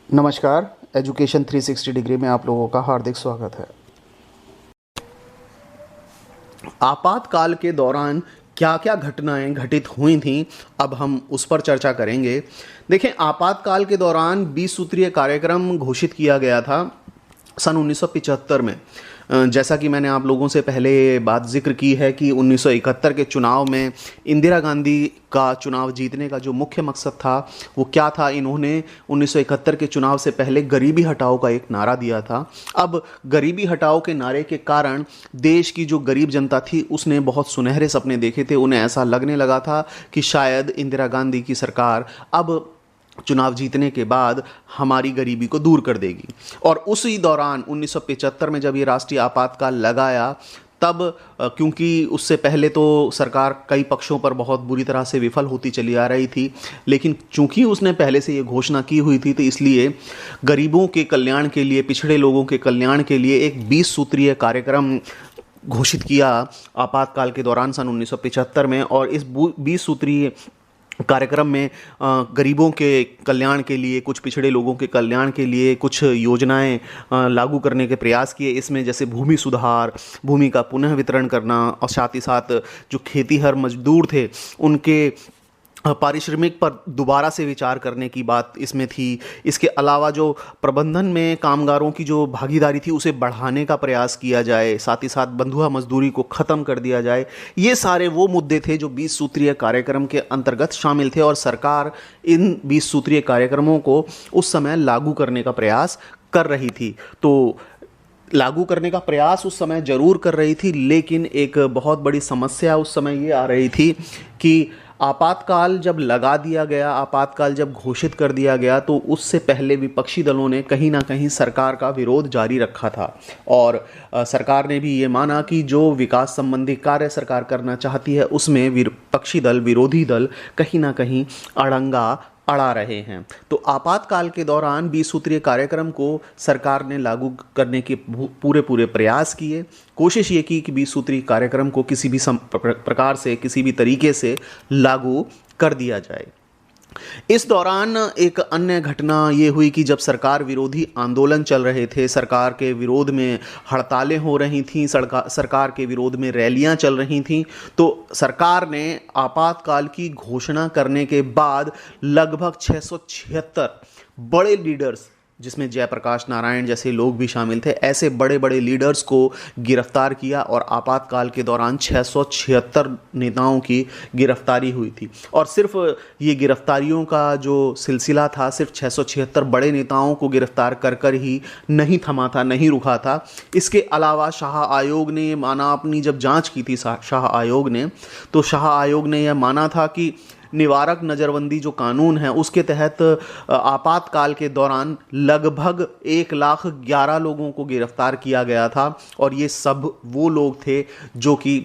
नमस्कार। Education 360 degree में आप लोगों का हार्दिक स्वागत है। आपातकाल के दौरान क्या क्या घटनाएं घटित हुई थीं, अब हम उस पर चर्चा करेंगे। देखें, आपातकाल के दौरान 20 सूत्रीय कार्यक्रम घोषित किया गया था सन 1975 में। जैसा कि मैंने आप लोगों से पहले बात जिक्र की है कि 1971 के चुनाव में इंदिरा गांधी का चुनाव जीतने का जो मुख्य मकसद था वो क्या था। इन्होंने 1971 के चुनाव से पहले गरीबी हटाओ का एक नारा दिया था। अब गरीबी हटाओ के नारे के कारण देश की जो गरीब जनता थी उसने बहुत सुनहरे सपने देखे थे। उन्हें ऐसा लगने लगा था कि शायद इंदिरा गांधी की सरकार अब चुनाव जीतने के बाद हमारी गरीबी को दूर कर देगी। और उसी दौरान 1975 में जब ये राष्ट्रीय आपातकाल लगाया तब क्योंकि उससे पहले तो सरकार कई पक्षों पर बहुत बुरी तरह से विफल होती चली आ रही थी, लेकिन चूंकि उसने पहले से ये घोषणा की हुई थी तो इसलिए गरीबों के कल्याण के लिए, पिछड़े लोगों के कल्याण के लिए एक 20 सूत्रीय कार्यक्रम घोषित किया आपातकाल के दौरान सन 1975 में। और इस 20 सूत्रीय कार्यक्रम में गरीबों के कल्याण के लिए, कुछ पिछड़े लोगों के कल्याण के लिए कुछ योजनाएं लागू करने के प्रयास किए। इसमें जैसे भूमि सुधार, भूमि का पुनः वितरण करना और साथ ही साथ जो खेतीहर मजदूर थे उनके पारिश्रमिक पर दोबारा से विचार करने की बात इसमें थी। इसके अलावा जो प्रबंधन में कामगारों की जो भागीदारी थी उसे बढ़ाने का प्रयास किया जाए, साथ ही साथ बंधुआ मजदूरी को ख़त्म कर दिया जाए। ये सारे वो मुद्दे थे जो 20 सूत्रीय कार्यक्रम के अंतर्गत शामिल थे और सरकार इन 20 सूत्रीय कार्यक्रमों को उस समय लागू करने का प्रयास कर रही थी। तो लागू करने का प्रयास उस समय ज़रूर कर रही थी, लेकिन एक बहुत बड़ी समस्या उस समय ये आ रही थी कि आपातकाल जब लगा दिया गया, आपातकाल जब घोषित कर दिया गया तो उससे पहले विपक्षी दलों ने कहीं ना कहीं सरकार का विरोध जारी रखा था। और सरकार ने भी ये माना कि जो विकास संबंधी कार्य सरकार करना चाहती है उसमें विपक्षी दल, विरोधी दल कहीं ना कहीं अड़ंगा अड़ा रहे हैं। तो आपातकाल के दौरान 20 सूत्रीय कार्यक्रम को सरकार ने लागू करने के पूरे पूरे प्रयास किए। कोशिश ये की कि 20 सूत्रीय कार्यक्रम को किसी भी प्रकार से, किसी भी तरीके से लागू कर दिया जाए। इस दौरान एक अन्य घटना ये हुई कि जब सरकार विरोधी आंदोलन चल रहे थे, सरकार के विरोध में हड़तालें हो रही थीं, सरकार के विरोध में रैलियां चल रही थीं, तो सरकार ने आपातकाल की घोषणा करने के बाद लगभग 676 बड़े लीडर्स, जिसमें जयप्रकाश नारायण जैसे लोग भी शामिल थे, ऐसे बड़े बड़े लीडर्स को गिरफ्तार किया और आपातकाल के दौरान 676 नेताओं की गिरफ्तारी हुई थी। और सिर्फ ये गिरफ्तारियों का जो सिलसिला था, सिर्फ 676 बड़े नेताओं को गिरफ्तार कर कर ही नहीं थमा था, नहीं रुका था। इसके अलावा शाह आयोग ने ये माना, अपनी जब जांच की थी शाह आयोग ने, तो शाह आयोग ने यह माना था कि निवारक नज़रबंदी जो कानून है उसके तहत आपातकाल के दौरान लगभग 1,11,000 लोगों को गिरफ्तार किया गया था। और ये सब वो लोग थे जो कि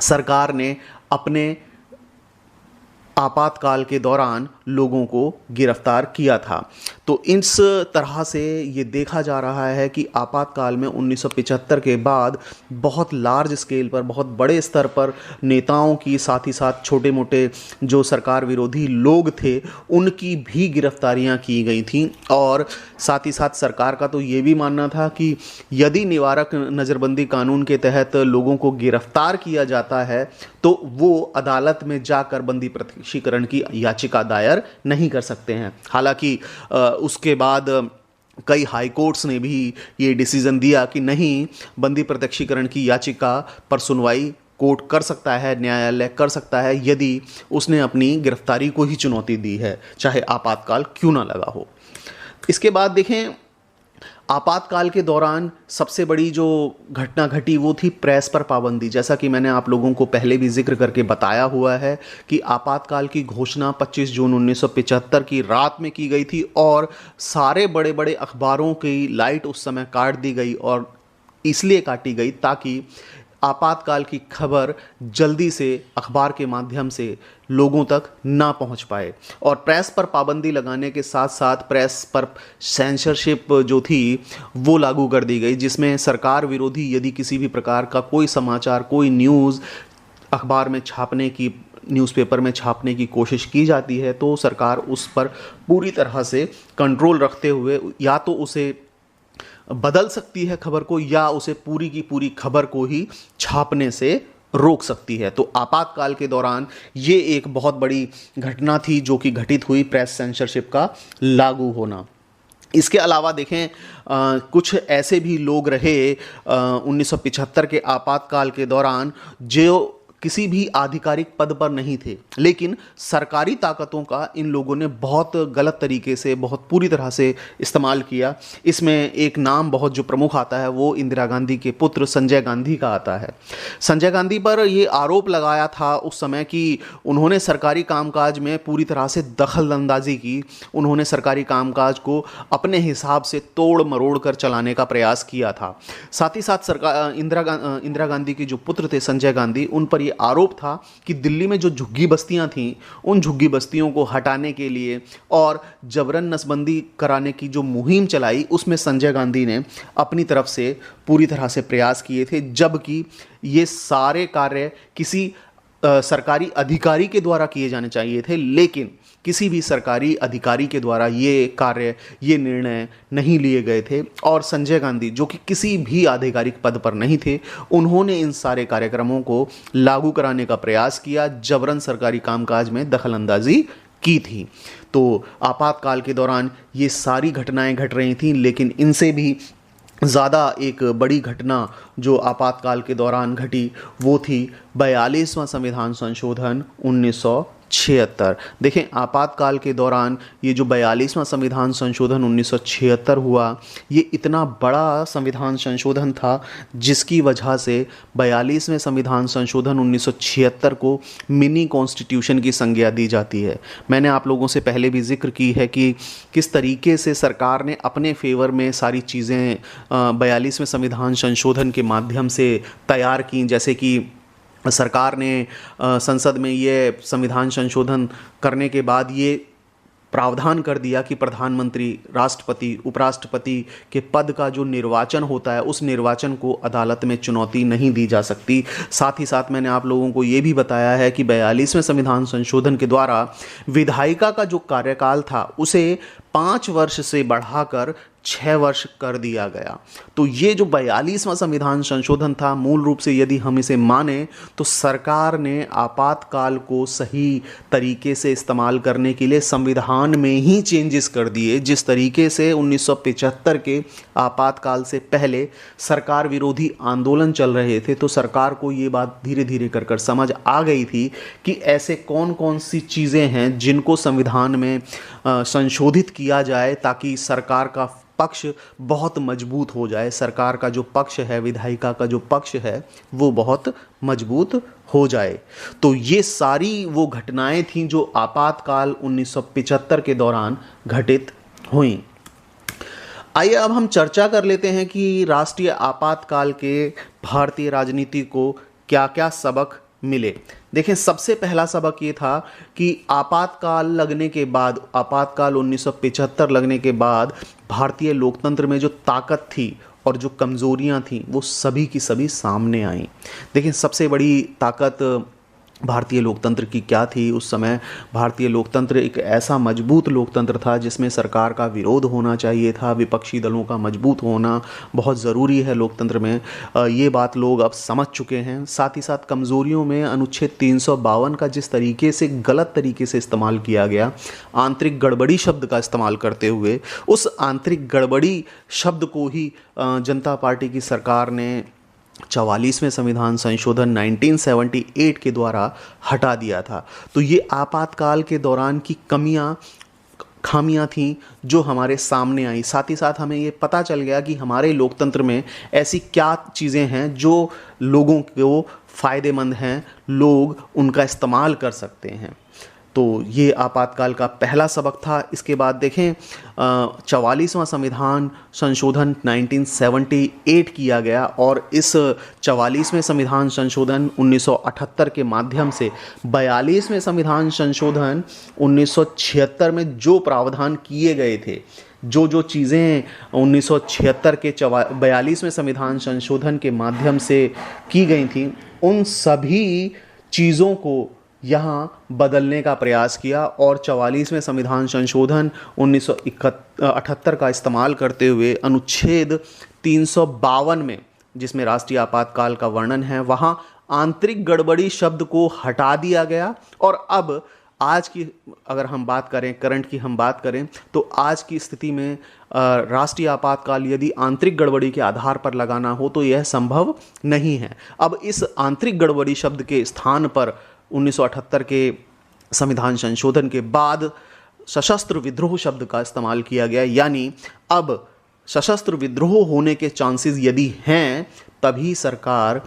सरकार ने अपने आपातकाल के दौरान लोगों को गिरफ्तार किया था। तो इस तरह से ये देखा जा रहा है कि आपातकाल में 1975 के बाद बहुत लार्ज स्केल पर, बहुत बड़े स्तर पर नेताओं की, साथ ही साथ छोटे मोटे जो सरकार विरोधी लोग थे उनकी भी गिरफ्तारियां की गई थीं। और साथ ही साथ सरकार का तो ये भी मानना था कि यदि निवारक नज़रबंदी कानून के तहत लोगों को गिरफ्तार किया जाता है तो वो अदालत में जाकर बंदी प्रत्यक्षीकरण की याचिका दायर नहीं कर सकते हैं। हालांकि उसके बाद कई हाई कोर्ट्स ने भी ये डिसीजन दिया कि नहीं, बंदी प्रत्यक्षीकरण की याचिका पर सुनवाई कोर्ट कर सकता है, न्यायालय कर सकता है यदि उसने अपनी गिरफ्तारी को ही चुनौती दी है, चाहे आपातकाल क्यों ना लगा हो। इसके बाद देखें, आपातकाल के दौरान सबसे बड़ी जो घटना घटी वो थी प्रेस पर पाबंदी। जैसा कि मैंने आप लोगों को पहले भी जिक्र करके बताया हुआ है कि आपातकाल की घोषणा 25 जून 1975 की रात में की गई थी और सारे बड़े बड़े अखबारों की लाइट उस समय काट दी गई। और इसलिए काटी गई ताकि आपातकाल की खबर जल्दी से अखबार के माध्यम से लोगों तक ना पहुंच पाए। और प्रेस पर पाबंदी लगाने के साथ साथ प्रेस पर सेंसरशिप जो थी वो लागू कर दी गई, जिसमें सरकार विरोधी यदि किसी भी प्रकार का कोई समाचार, कोई न्यूज़ अखबार में छापने की न्यूज़पेपर में छापने की कोशिश की जाती है तो सरकार उस पर पूरी तरह से कंट्रोल रखते हुए या तो उसे बदल सकती है खबर को, या उसे पूरी की पूरी खबर को ही छापने से रोक सकती है। तो आपातकाल के दौरान ये एक बहुत बड़ी घटना थी जो कि घटित हुई, प्रेस सेंसरशिप का लागू होना। इसके अलावा देखें कुछ ऐसे भी लोग रहे 1975 के आपातकाल के दौरान जो किसी भी आधिकारिक पद पर नहीं थे, लेकिन सरकारी ताकतों का इन लोगों ने बहुत गलत तरीके से, बहुत पूरी तरह से इस्तेमाल किया। इसमें एक नाम बहुत जो प्रमुख आता है वो इंदिरा गांधी के पुत्र संजय गांधी का आता है। संजय गांधी पर ये आरोप लगाया था उस समय कि उन्होंने सरकारी कामकाज में पूरी तरह से दखल अंदाजी की, उन्होंने सरकारी कामकाज को अपने हिसाब से तोड़ मरोड़ कर चलाने का प्रयास किया था। साथ ही साथ इंदिरा गांधी के जो पुत्र थे संजय गांधी, उन पर ये आरोप था कि दिल्ली में जो झुग्गी बस्तियां थीं, उन झुग्गी बस्तियों को हटाने के लिए और जबरन नसबंदी कराने की जो मुहिम चलाई, उसमें संजय गांधी ने अपनी तरफ से पूरी तरह से प्रयास किए थे, जबकि ये सारे कार्य किसी सरकारी अधिकारी के द्वारा किए जाने चाहिए थे, लेकिन किसी भी सरकारी अधिकारी के द्वारा ये कार्य, ये निर्णय नहीं लिए गए थे। और संजय गांधी जो कि किसी भी आधिकारिक पद पर नहीं थे, उन्होंने इन सारे कार्यक्रमों को लागू कराने का प्रयास किया, जबरन सरकारी कामकाज में दखलंदाजी की थी। तो आपातकाल के दौरान ये सारी घटनाएं घट रही थीं, लेकिन इनसे भी ज़्यादा एक बड़ी घटना जो आपातकाल के दौरान घटी वो थी 42वां संविधान संशोधन 1976। देखें, आपातकाल के दौरान ये जो 42वां संविधान संशोधन 1976 हुआ, ये इतना बड़ा संविधान संशोधन था जिसकी वजह से 42वें संविधान संशोधन 1976 को मिनी कॉन्स्टिट्यूशन की संज्ञा दी जाती है। मैंने आप लोगों से पहले भी जिक्र की है कि किस तरीके से सरकार ने अपने फेवर में सारी चीज़ें 42वें संविधान संशोधन के माध्यम से तैयार की। जैसे कि सरकार ने संसद में ये संविधान संशोधन करने के बाद ये प्रावधान कर दिया कि प्रधानमंत्री, राष्ट्रपति, उपराष्ट्रपति के पद का जो निर्वाचन होता है, उस निर्वाचन को अदालत में चुनौती नहीं दी जा सकती। साथ ही साथ मैंने आप लोगों को ये भी बताया है कि 42वें संविधान संशोधन के द्वारा विधायिका का जो कार्यकाल था उसे 5 वर्ष से बढ़ाकर 6 वर्ष कर दिया गया। तो ये जो 42वां संविधान संशोधन था, मूल रूप से यदि हम इसे माने तो सरकार ने आपातकाल को सही तरीके से इस्तेमाल करने के लिए संविधान में ही चेंजेस कर दिए। जिस तरीके से 1975 के आपातकाल से पहले सरकार विरोधी आंदोलन चल रहे थे, तो सरकार को ये बात धीरे धीरे कर समझ आ गई थी कि ऐसे कौन कौन सी चीज़ें हैं जिनको संविधान में संशोधित किया जाए ताकि सरकार का पक्ष बहुत मजबूत हो जाए, सरकार का जो पक्ष है, विधायिका का जो पक्ष है, वो बहुत मजबूत हो जाए। तो ये सारी वो घटनाएं थीं जो आपातकाल 1975 के दौरान घटित हुई। आइए अब हम चर्चा कर लेते हैं कि राष्ट्रीय आपातकाल के भारतीय राजनीति को क्या क्या सबक मिले। देखें, सबसे पहला सबक ये था कि आपातकाल लगने के बाद, आपातकाल 1975 लगने के बाद भारतीय लोकतंत्र में जो ताकत थी और जो कमज़ोरियां थीं वो सभी की सभी सामने आईं। देखें, सबसे बड़ी ताकत भारतीय लोकतंत्र की क्या थी उस समय? भारतीय लोकतंत्र एक ऐसा मजबूत लोकतंत्र था जिसमें सरकार का विरोध होना चाहिए था, विपक्षी दलों का मजबूत होना बहुत ज़रूरी है लोकतंत्र में। ये बात लोग अब समझ चुके हैं। साथ ही साथ कमज़ोरियों में अनुच्छेद 352 का जिस तरीके से गलत तरीके से इस्तेमाल किया गया, आंतरिक गड़बड़ी शब्द का इस्तेमाल करते हुए, उस आंतरिक गड़बड़ी शब्द को ही जनता पार्टी की सरकार ने 44वें संविधान संशोधन 1978 के द्वारा हटा दिया था। तो ये आपातकाल के दौरान की खामियां थीं जो हमारे सामने आई। साथ ही साथ हमें ये पता चल गया कि हमारे लोकतंत्र में ऐसी क्या चीज़ें हैं जो लोगों को फ़ायदेमंद हैं, लोग उनका इस्तेमाल कर सकते हैं। तो ये आपातकाल का पहला सबक था। इसके बाद देखें, 44वां संविधान संशोधन 1978 किया गया और इस 44वें संविधान संशोधन 1978 के माध्यम से 42वें संविधान संशोधन 1976 में जो प्रावधान किए गए थे, जो चीज़ें 1976 के 42वें संविधान संशोधन के माध्यम से की गई थी, उन सभी चीज़ों को यहाँ बदलने का प्रयास किया और 44वें संविधान संशोधन 1978 का इस्तेमाल करते हुए अनुच्छेद 352 में, जिसमें राष्ट्रीय आपातकाल का वर्णन है, वहाँ आंतरिक गड़बड़ी शब्द को हटा दिया गया। और अब आज की अगर हम बात करें, करंट की हम बात करें, तो आज की स्थिति में राष्ट्रीय आपातकाल यदि आंतरिक गड़बड़ी के आधार पर लगाना हो तो यह संभव नहीं है। अब इस आंतरिक गड़बड़ी शब्द के स्थान पर 1978 के संविधान संशोधन के बाद सशस्त्र विद्रोह शब्द का इस्तेमाल किया गया, यानी अब सशस्त्र विद्रोह होने के चांसेस यदि हैं तभी सरकार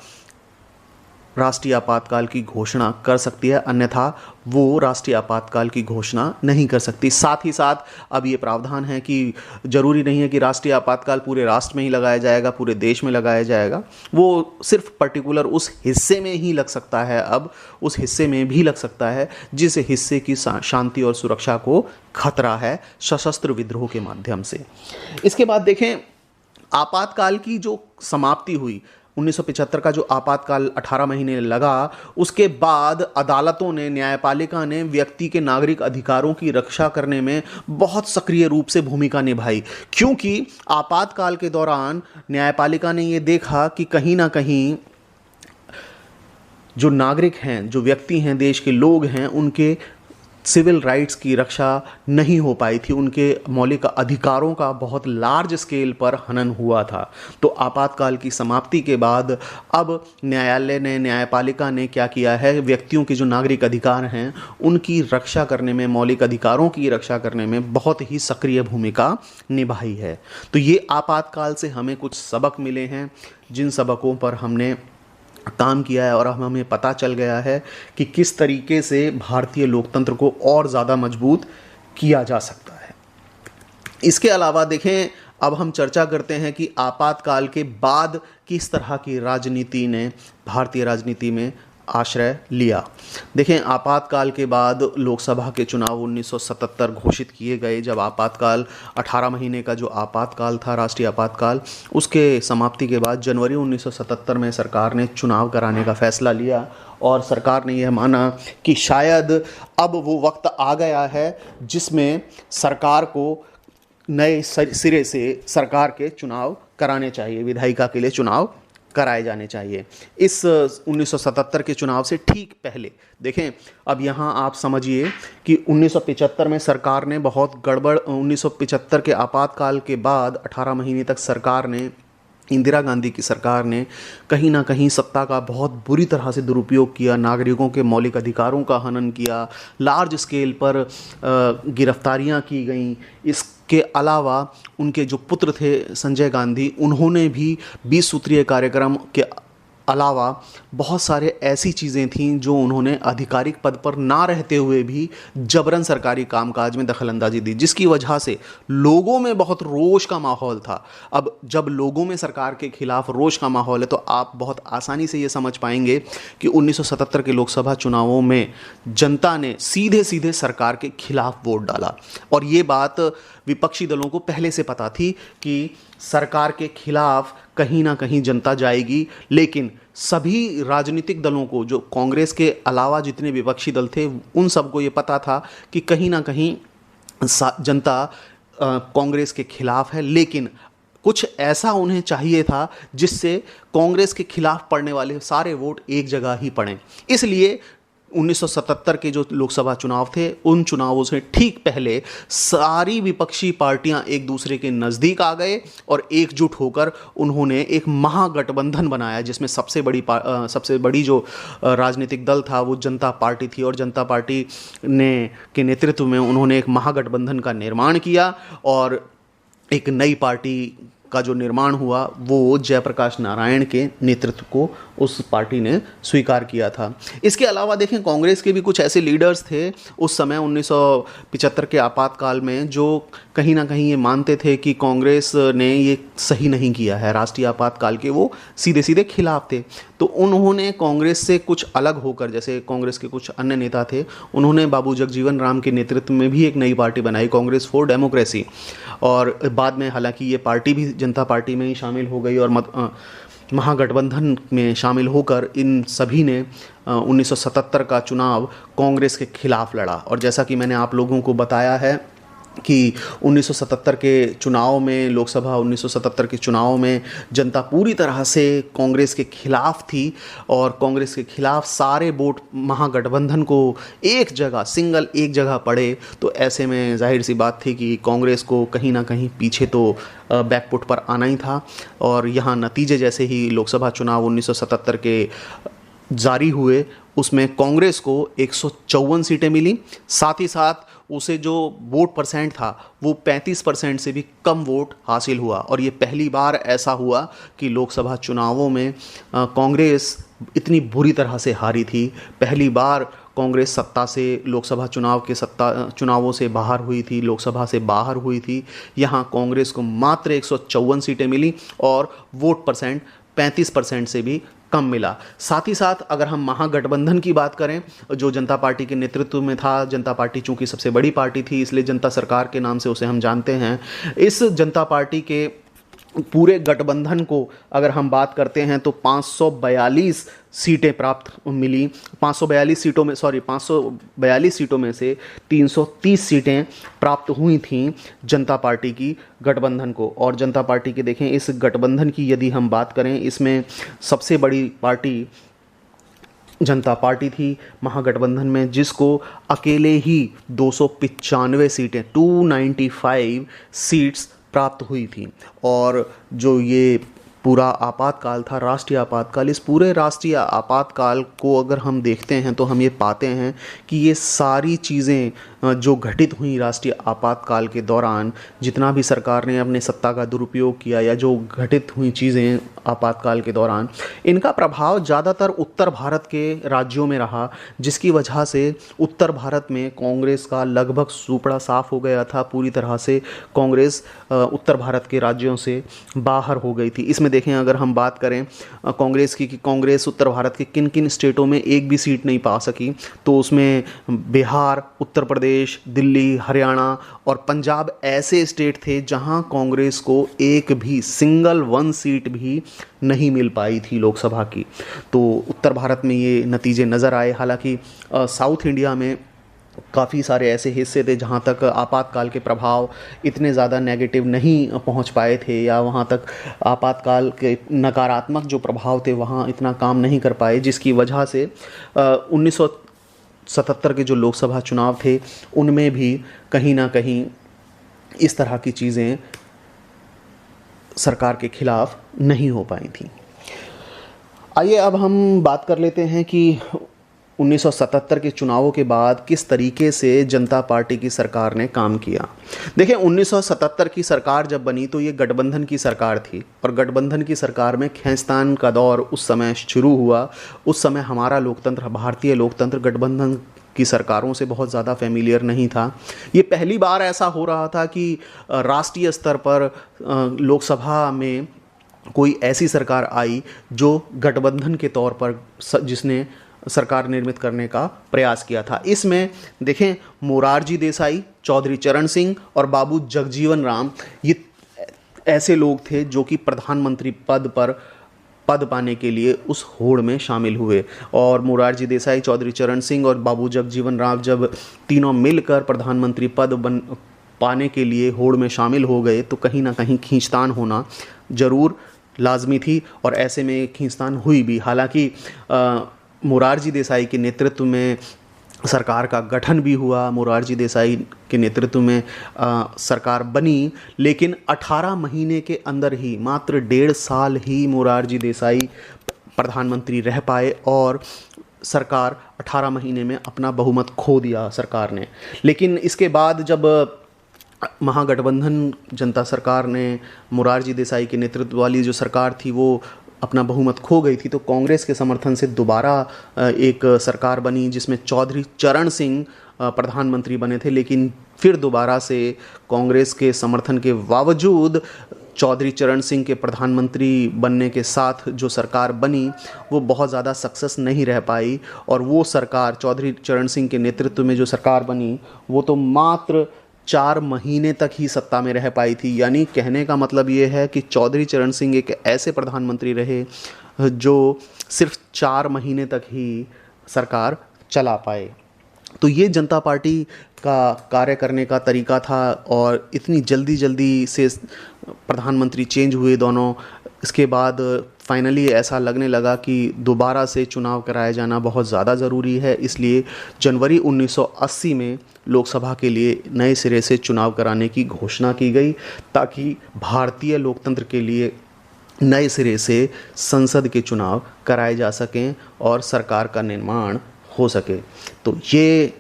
राष्ट्रीय आपातकाल की घोषणा कर सकती है, अन्यथा वो राष्ट्रीय आपातकाल की घोषणा नहीं कर सकती। साथ ही साथ अब ये प्रावधान है कि जरूरी नहीं है कि राष्ट्रीय आपातकाल पूरे राष्ट्र में ही लगाया जाएगा, पूरे देश में लगाया जाएगा, वो सिर्फ पर्टिकुलर उस हिस्से में ही लग सकता है। अब उस हिस्से में भी लग सकता है जिस हिस्से की शांति और सुरक्षा को खतरा है सशस्त्र विद्रोह के माध्यम से। इसके बाद देखें, आपातकाल की जो समाप्ति हुई 1975 का जो आपातकाल 18 महीने लगा, उसके बाद अदालतों ने, न्यायपालिका ने व्यक्ति के नागरिक अधिकारों की रक्षा करने में बहुत सक्रिय रूप से भूमिका निभाई, क्योंकि आपातकाल के दौरान न्यायपालिका ने ये देखा कि कहीं ना कहीं जो नागरिक हैं, जो व्यक्ति हैं, देश के लोग हैं, उनके सिविल राइट्स की रक्षा नहीं हो पाई थी, उनके मौलिक अधिकारों का बहुत लार्ज स्केल पर हनन हुआ था। तो आपातकाल की समाप्ति के बाद अब न्यायालय ने, न्यायपालिका ने क्या किया है, व्यक्तियों के जो नागरिक अधिकार हैं उनकी रक्षा करने में, मौलिक अधिकारों की रक्षा करने में बहुत ही सक्रिय भूमिका निभाई है। तो ये आपातकाल से हमें कुछ सबक मिले हैं, जिन सबकों पर हमने काम किया है और अब हमें पता चल गया है कि किस तरीके से भारतीय लोकतंत्र को और ज़्यादा मजबूत किया जा सकता है। इसके अलावा देखें, अब हम चर्चा करते हैं कि आपातकाल के बाद किस तरह की राजनीति ने भारतीय राजनीति में आश्रय लिया। देखें, आपातकाल के बाद लोकसभा के चुनाव 1977 घोषित किए गए। जब आपातकाल 18 महीने का जो आपातकाल था, राष्ट्रीय आपातकाल, उसके समाप्ति के बाद जनवरी 1977 में सरकार ने चुनाव कराने का फैसला लिया और सरकार ने यह माना कि शायद अब वो वक्त आ गया है जिसमें सरकार को नए सिरे से सरकार के चुनाव कराने चाहिए, विधायिका के लिए चुनाव कराए जाने चाहिए। इस 1977 के चुनाव से ठीक पहले देखें, अब यहाँ आप समझिए कि 1975 में सरकार ने बहुत गड़बड़, 1975 के आपातकाल के बाद 18 महीने तक सरकार ने, इंदिरा गांधी की सरकार ने कहीं ना कहीं सत्ता का बहुत बुरी तरह से दुरुपयोग किया, नागरिकों के मौलिक अधिकारों का हनन किया, लार्ज स्केल पर गिरफ्तारियां की गईं। इसके अलावा उनके जो पुत्र थे संजय गांधी, उन्होंने भी 20 सूत्रीय कार्यक्रम के अलावा बहुत सारे ऐसी चीज़ें थीं जो उन्होंने आधिकारिक पद पर ना रहते हुए भी जबरन सरकारी कामकाज में दखलंदाजी दी, जिसकी वजह से लोगों में बहुत रोष का माहौल था। अब जब लोगों में सरकार के खिलाफ रोष का माहौल है तो आप बहुत आसानी से ये समझ पाएंगे कि 1977 के लोकसभा चुनावों में जनता ने सीधे सीधे सरकार के खिलाफ वोट डाला। और ये बात विपक्षी दलों को पहले से पता थी कि सरकार के खिलाफ कहीं ना कहीं जनता जाएगी, लेकिन सभी राजनीतिक दलों को, जो कांग्रेस के अलावा जितने विपक्षी दल थे, उन सबको ये पता था कि कहीं ना कहीं जनता कांग्रेस के खिलाफ है, लेकिन कुछ ऐसा उन्हें चाहिए था जिससे कांग्रेस के खिलाफ पड़ने वाले सारे वोट एक जगह ही पड़ें। इसलिए 1977 के जो लोकसभा चुनाव थे, उन चुनावों से ठीक पहले सारी विपक्षी पार्टियां एक दूसरे के नज़दीक आ गए और एकजुट होकर उन्होंने एक महागठबंधन बनाया, जिसमें सबसे बड़ी जो राजनीतिक दल था वो जनता पार्टी थी। और जनता पार्टी के नेतृत्व में उन्होंने एक महागठबंधन का निर्माण किया और एक नई पार्टी का जो निर्माण हुआ वो जयप्रकाश नारायण के नेतृत्व को उस पार्टी ने स्वीकार किया था। इसके अलावा देखें, कांग्रेस के भी कुछ ऐसे लीडर्स थे उस समय 1975 के आपातकाल में जो कहीं ना कहीं ये मानते थे कि कांग्रेस ने ये सही नहीं किया है, राष्ट्रीय आपातकाल के वो सीधे सीधे खिलाफ थे। तो उन्होंने कांग्रेस से कुछ अलग होकर, जैसे कांग्रेस के कुछ अन्य नेता थे, उन्होंने बाबू जगजीवन राम के नेतृत्व में भी एक नई पार्टी बनाई, कांग्रेस फॉर डेमोक्रेसी। और बाद में हालांकि ये पार्टी भी जनता पार्टी में ही शामिल हो गई और महागठबंधन में शामिल होकर इन सभी ने 1977 का चुनाव कांग्रेस के खिलाफ लड़ा। और जैसा कि मैंने आप लोगों को बताया है कि 1977 के चुनाव में, लोकसभा 1977 के चुनाव में जनता पूरी तरह से कांग्रेस के खिलाफ थी और कांग्रेस के खिलाफ सारे वोट महागठबंधन को एक जगह पड़े। तो ऐसे में जाहिर सी बात थी कि कांग्रेस को कहीं ना कहीं पीछे तो बैकफुट पर आना ही था। और यहाँ नतीजे जैसे ही लोकसभा चुनाव 1977 के जारी हुए, उसमें कांग्रेस को 154 सीटें मिली। साथ ही साथ उसे जो वोट परसेंट था वो 35% से भी कम वोट हासिल हुआ। और ये पहली बार ऐसा हुआ कि लोकसभा चुनावों में कांग्रेस इतनी बुरी तरह से हारी थी। पहली बार कांग्रेस सत्ता से, लोकसभा चुनावों से बाहर हुई थी, लोकसभा से बाहर हुई थी। यहाँ कांग्रेस को मात्र 154 सीटें मिली और वोट परसेंट 35% से भी कम मिला। साथ ही साथ अगर हम महागठबंधन की बात करें, जो जनता पार्टी के नेतृत्व में था, जनता पार्टी चूंकि सबसे बड़ी पार्टी थी इसलिए जनता सरकार के नाम से उसे हम जानते हैं। इस जनता पार्टी के पूरे गठबंधन को अगर हम बात करते हैं तो 542 सीटें प्राप्त मिली। 542 सीटों में से 330 सीटें प्राप्त हुई थीं जनता पार्टी की गठबंधन को। और जनता पार्टी के देखें, इस गठबंधन की यदि हम बात करें, इसमें सबसे बड़ी पार्टी जनता पार्टी थी महागठबंधन में, जिसको अकेले ही 295 सीटें 295 सीट्स प्राप्त हुई थी। और जो ये पूरा आपातकाल था, राष्ट्रीय आपातकाल, इस पूरे राष्ट्रीय आपातकाल को अगर हम देखते हैं तो हम ये पाते हैं कि ये सारी चीज़ें जो घटित हुई राष्ट्रीय आपातकाल के दौरान, जितना भी सरकार ने अपने सत्ता का दुरुपयोग किया या जो घटित हुई चीज़ें आपातकाल के दौरान, इनका प्रभाव ज़्यादातर उत्तर भारत के राज्यों में रहा, जिसकी वजह से उत्तर भारत में कांग्रेस का लगभग सुपड़ा साफ हो गया था। पूरी तरह से कांग्रेस उत्तर भारत के राज्यों से बाहर हो गई थी। इसमें देखें, अगर हम बात करें कांग्रेस की कि कांग्रेस उत्तर भारत के किन किन स्टेटों में एक भी सीट नहीं पा सकी, तो उसमें बिहार, उत्तर प्रदेश, दिल्ली, हरियाणा और पंजाब ऐसे स्टेट थे जहां कांग्रेस को एक भी सिंगल वन सीट भी नहीं मिल पाई थी लोकसभा की। तो उत्तर भारत में ये नतीजे नज़र आए। हालांकि साउथ इंडिया में काफ़ी सारे ऐसे हिस्से थे जहाँ तक आपातकाल के प्रभाव इतने ज़्यादा नेगेटिव नहीं पहुँच पाए थे, या वहाँ तक आपातकाल के नकारात्मक जो प्रभाव थे वहाँ इतना काम नहीं कर पाए, जिसकी वजह से 1977 के जो लोकसभा चुनाव थे उनमें भी कहीं ना कहीं इस तरह की चीज़ें सरकार के खिलाफ नहीं हो पाई थी। आइए अब हम बात कर लेते हैं कि 1977 के चुनावों के बाद किस तरीके से जनता पार्टी की सरकार ने काम किया। देखिए, 1977 की सरकार जब बनी तो ये गठबंधन की सरकार थी और गठबंधन की सरकार में खींचतान का दौर उस समय शुरू हुआ। उस समय हमारा लोकतंत्र, भारतीय लोकतंत्र गठबंधन की सरकारों से बहुत ज़्यादा फेमिलियर नहीं था। ये पहली बार ऐसा हो रहा था कि राष्ट्रीय स्तर पर लोकसभा में कोई ऐसी सरकार आई जो गठबंधन के तौर पर जिसने सरकार निर्मित करने का प्रयास किया था। इसमें देखें, मोरारजी देसाई, चौधरी चरण सिंह और बाबू जगजीवन राम ये ऐसे लोग थे जो कि प्रधानमंत्री पद पाने के लिए उस होड़ में शामिल हुए। और मोरारजी देसाई, चौधरी चरण सिंह और बाबू जगजीवन राम जब तीनों मिलकर प्रधानमंत्री पद पाने के लिए होड़ में शामिल हो गए तो कहीं ना कहीं खींचतान होना ज़रूर लाजमी थी और ऐसे में खींचतान हुई भी। हालांकि मोरारजी देसाई के नेतृत्व में सरकार का गठन भी हुआ, मोरारजी देसाई के नेतृत्व में सरकार बनी, लेकिन 18 महीने के अंदर ही, मात्र 1.5 साल ही मोरारजी देसाई प्रधानमंत्री रह पाए और सरकार 18 महीने में अपना बहुमत खो दिया सरकार ने। लेकिन इसके बाद जब महागठबंधन जनता सरकार ने, मोरारजी देसाई के नेतृत्व वाली जो सरकार थी वो अपना बहुमत खो गई थी, तो कांग्रेस के समर्थन से दोबारा एक सरकार बनी जिसमें चौधरी चरण सिंह प्रधानमंत्री बने थे। लेकिन फिर दोबारा से कांग्रेस के समर्थन के बावजूद चौधरी चरण सिंह के प्रधानमंत्री बनने के साथ जो सरकार बनी वो बहुत ज़्यादा सक्सेस नहीं रह पाई और वो सरकार, चौधरी चरण सिंह के नेतृत्व में जो सरकार बनी वो तो मात्र 4 महीने तक ही सत्ता में रह पाई थी। यानी कहने का मतलब ये है कि चौधरी चरण सिंह एक ऐसे प्रधानमंत्री रहे जो सिर्फ 4 महीने तक ही सरकार चला पाए। तो ये जनता पार्टी का कार्य करने का तरीका था और इतनी जल्दी जल्दी से प्रधानमंत्री चेंज हुए दोनों। इसके बाद फाइनली ऐसा लगने लगा कि दोबारा से चुनाव कराया जाना बहुत ज़्यादा ज़रूरी है, इसलिए जनवरी 1980 में लोकसभा के लिए नए सिरे से चुनाव कराने की घोषणा की गई, ताकि भारतीय लोकतंत्र के लिए नए सिरे से संसद के चुनाव कराए जा सकें और सरकार का निर्माण हो सके। तो ये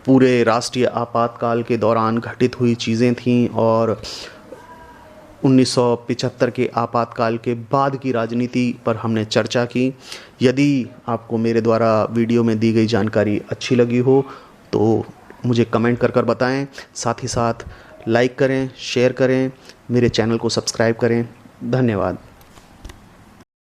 पूरे राष्ट्रीय आपातकाल के दौरान घटित हुई चीज़ें थीं और 1975 के आपातकाल के बाद की राजनीति पर हमने चर्चा की। यदि आपको मेरे द्वारा वीडियो में दी गई जानकारी अच्छी लगी हो तो मुझे कमेंट कर बताएं। साथ ही साथ लाइक करें, शेयर करें, मेरे चैनल को सब्सक्राइब करें। धन्यवाद।